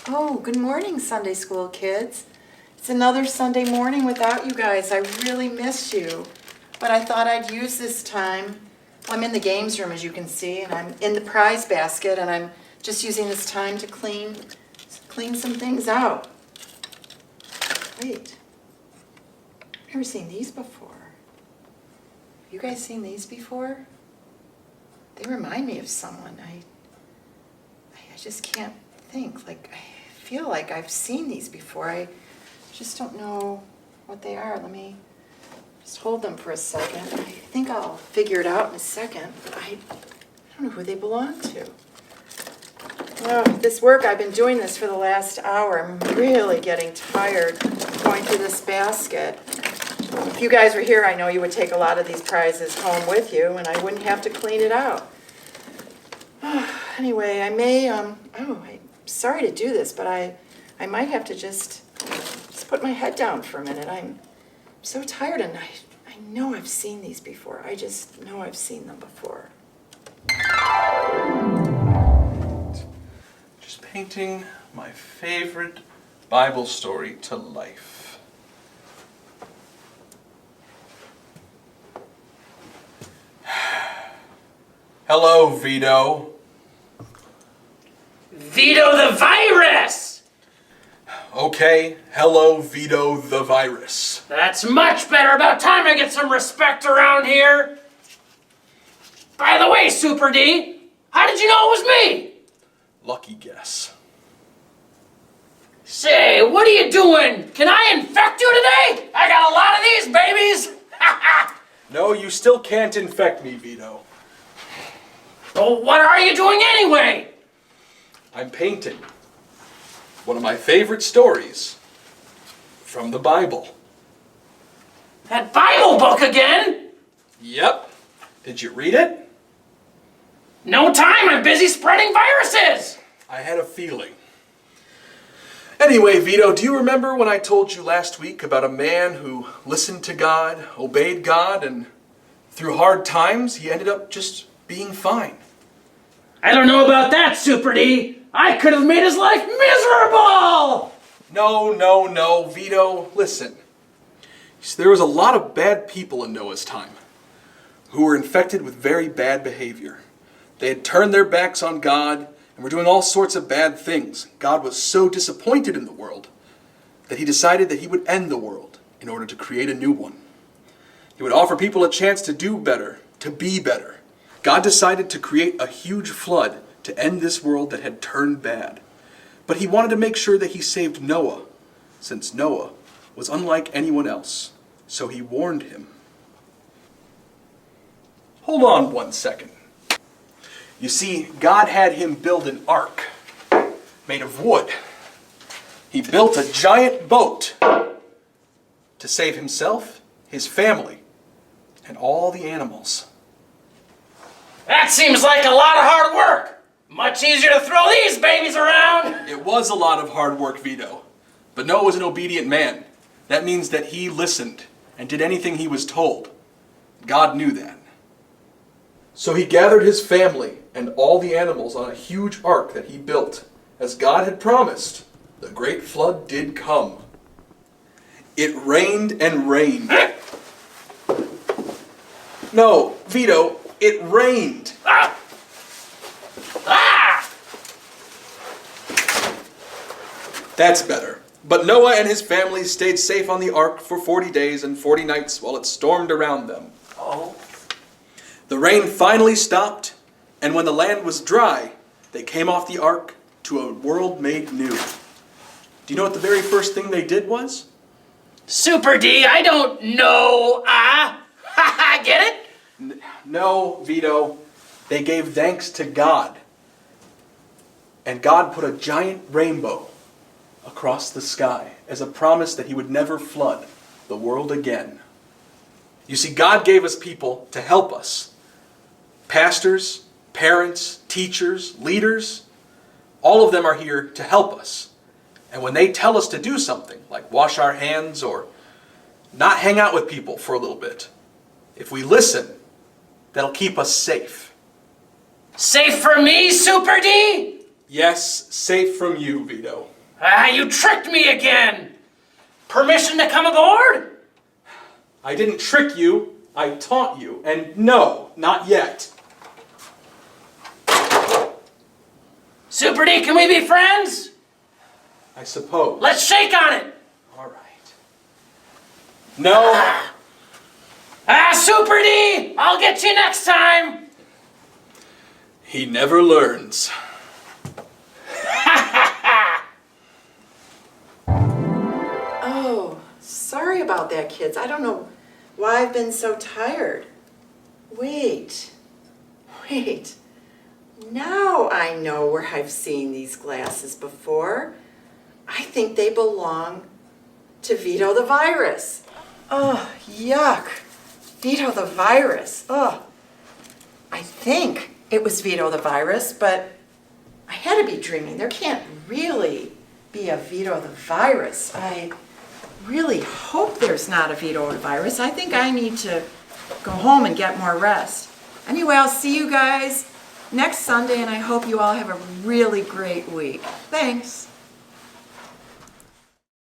Oh, good morning, Sunday school kids. It's another Sunday morning without you guys. I really miss you. But I thought I'd use this time. Well, I'm in the games room, as you can see, and I'm in the prize basket, and I'm just using this time to clean some things out. Wait. I've never seen these before. Have you guys seen these before? They remind me of someone. I just can't think. Like, I feel like I've seen these before. I just don't know what they are. Let me just hold them for a second. I think I'll figure it out in a second. I don't know who they belong to. Oh, this work, I've been doing this for the last hour. I'm really getting tired going through this basket. If you guys were here, I know you would take a lot of these prizes home with you, and I wouldn't have to clean it out. Anyway, I'm sorry to do this, but I might have to just put my head down for a minute. I'm so tired, and I know I've seen these before. I just know I've seen them before. Just painting my favorite Bible story to life. Hello, Vito. Vito the Virus! Okay, hello, Vito the Virus. That's much better. About time I get some respect around here. By the way, Super D, how did you know it was me? Lucky guess. Say, what are you doing? Can I infect you today? I got a lot of these babies. No, you still can't infect me, Vito. Well, what are you doing anyway? I'm painting one of my favorite stories from the Bible. That Bible book again? Yep. Did you read it? No time, I'm busy spreading viruses. I had a feeling. Anyway, Vito, do you remember when I told you last week about a man who listened to God, obeyed God, and through hard times, he ended up just being fine? I don't know about that, Super D. I could have made his life miserable! No, Vito, listen. There was a lot of bad people in Noah's time who were infected with very bad behavior. They had turned their backs on God and were doing all sorts of bad things. God was so disappointed in the world that he decided that he would end the world in order to create a new one. He would offer people a chance to do better, to be better. God decided to create a huge flood to end this world that had turned bad. But he wanted to make sure that he saved Noah, since Noah was unlike anyone else. So he warned him. Hold on one second. You see, God had him build an ark made of wood. He built a giant boat to save himself, his family, and all the animals. That seems like a lot of hard work. Much easier to throw these babies around. It was a lot of hard work, Vito. But Noah was an obedient man. That means that he listened and did anything he was told. God knew that. So he gathered his family and all the animals on a huge ark that he built. As God had promised, the great flood did come. It rained and rained. No, Vito, it rained. Ah! That's better. But Noah and his family stayed safe on the ark for 40 days and 40 nights while it stormed around them. Oh. The rain finally stopped, and when the land was dry, they came off the ark to a world made new. Do you know what the very first thing they did was? Super D, I don't know. Get it? No, Vito. They gave thanks to God. And God put a giant rainbow across the sky as a promise that he would never flood the world again. You see, God gave us people to help us. Pastors, parents, teachers, leaders, all of them are here to help us. And when they tell us to do something, like wash our hands or not hang out with people for a little bit, if we listen, that'll keep us safe. Safe for me, Super D? Yes, safe from you, Vito. Ah, you tricked me again! Permission to come aboard? I didn't trick you, I taught you. And no, not yet. Super D, can we be friends? I suppose. Let's shake on it! All right. No. Super D! I'll get you next time! He never learns. Oh, sorry about that, kids. I don't know why I've been so tired. Wait. Now I know where I've seen these glasses before. I think they belong to Vito the Virus. Oh, yuck. Vito the Virus. Oh, I think it was Vito the Virus, but I had to be dreaming. There can't really be a Vito the Virus. I really hope there's not a Vito the Virus. I think I need to go home and get more rest. Anyway, I'll see you guys next Sunday, and I hope you all have a really great week. Thanks.